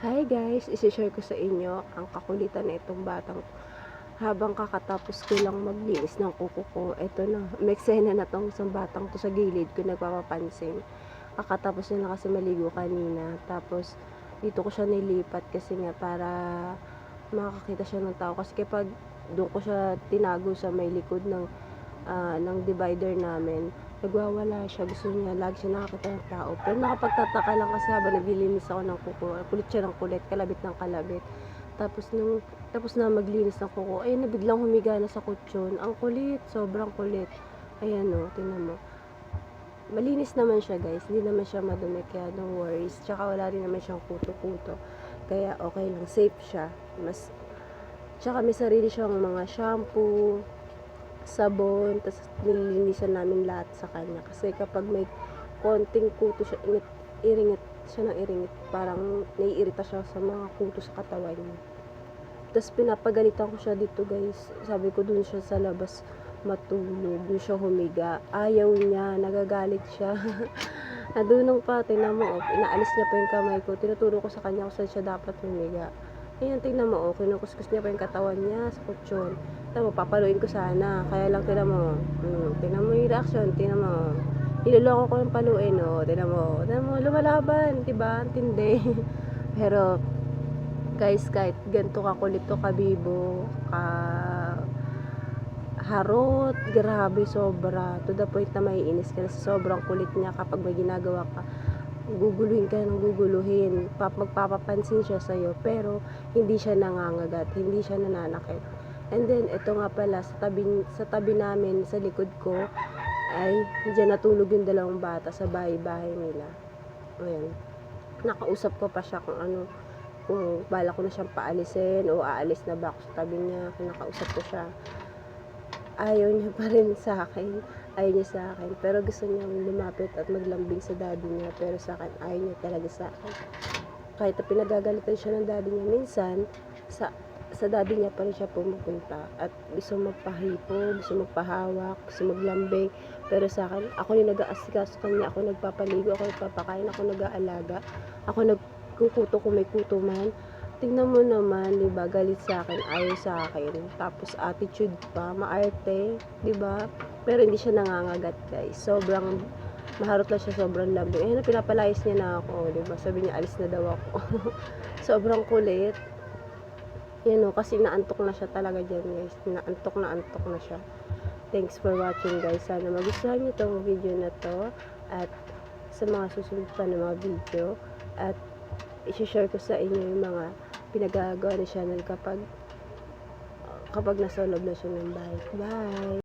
Hi guys, isi-share ko sa inyo ang kakulitan na itong batang habang kakatapos ko lang maglinis ng kuko ko. Ito na, may eksena na tong isang batang to sa gilid ko nagpapapansin. Kakatapos niya na kasi maligo kanina. Tapos dito ko siya nilipat kasi nga para makakita siya ng tao. Kasi kapag doon ko siya tinago sa may likod ng divider namin, nagwawala siya, gusto niya, lagi siya nakakita ng tao. Pero nakapagtataka lang kasi habang naglilinis ako ng kuko, kulit siya ng kulit, kalabit ng kalabit. Tapos na maglinis ng kuko, ayun na biglang humiga na sa kutsyon. Ang kulit, sobrang kulit. Ayan o, tingnan mo. Malinis naman siya guys, hindi naman siya madumi, kaya no worries. Tsaka wala rin naman siyang kuto-kuto. Kaya okay lang, safe siya. Tsaka may sarili siyang mga shampoo, sabon, tapos nililinisan namin lahat sa kanya. Kasi kapag may konting kuto siya, iringit siya ng iringit, parang naiirita siya sa mga kuto sa katawan niya. Tapos pinapagalitan ko siya dito guys. Sabi ko dun siya sa labas matulog, dun siya humiga. Ayaw niya, nagagalit siya. Nadunong pa, tingnan mo, inaalis niya pa yung kamay ko. Tinuturo ko sa kanya kung saan siya dapat humiga. Ayan, tingnan mo, kinukuskus niya pa yung katawan niya sa kutsyon. Tingnan mo, papaluin ko sana. Kaya lang, tingnan mo yung reaction, tingnan mo. Niloloko ko yung paluin, tingnan mo, lumalaban, diba? Tindi. Pero, guys, kahit ganito kakulit to, kabibo, harot, grabe, sobra. To the point na maiinis ka na sa sobrang kulit niya kapag may ginagawa ka. Guguluhin ka ng guguluhin. Magpapapansin siya sa'yo, pero hindi siya nangangagat, hindi siya nananakit. And then, ito nga pala, sa tabi namin, sa likod ko, ay diyan natulog yung dalawang bata sa bahay-bahay nila. Ayan. Nakausap ko pa siya kung bala ko na siyang paalisin o aalis na ba ako sa tabi niya. Nakausap ko siya. Ayaw niya pa rin sa akin. Ayaw niya sa akin. Pero gusto niyang lumapit at maglambing sa daddy niya. Pero sa akin, ayaw niya talaga sa akin. Kahit na pinagagalitan siya ng daddy niya, minsan, sa daddy niya pa rin siya pumupunta. At gusto magpahipo, gusto magpahawak, gusto maglambing. Pero sa akin, ako yung nag-aasikaso kanya. Ako nagpapaligo, ako nagpapakain, ako nag-aalaga. Ako nagkukuto kung may kuto man. Tingnan mo naman, 'di ba? Galit sa akin, ayaw sa akin. Tapos attitude pa, maarte, 'di ba? Pero hindi siya nangangagat, guys. Sobrang maharot lang siya, sobrang lambing. Eh, pinapalayas niya na ako, 'di ba? Sabi niya alis na daw ako. Sobrang kulit. Yan o, kasi naantok na siya talaga diyan, guys. Naantok na siya. Thanks for watching, guys. Sana magustuhan niyo tong video na to at sa mga susunod pa na mga video, at i-share ko sa inyo yung mga pinagagawa ni Chanel kapag nasa loob na siya ng bahay. Bye!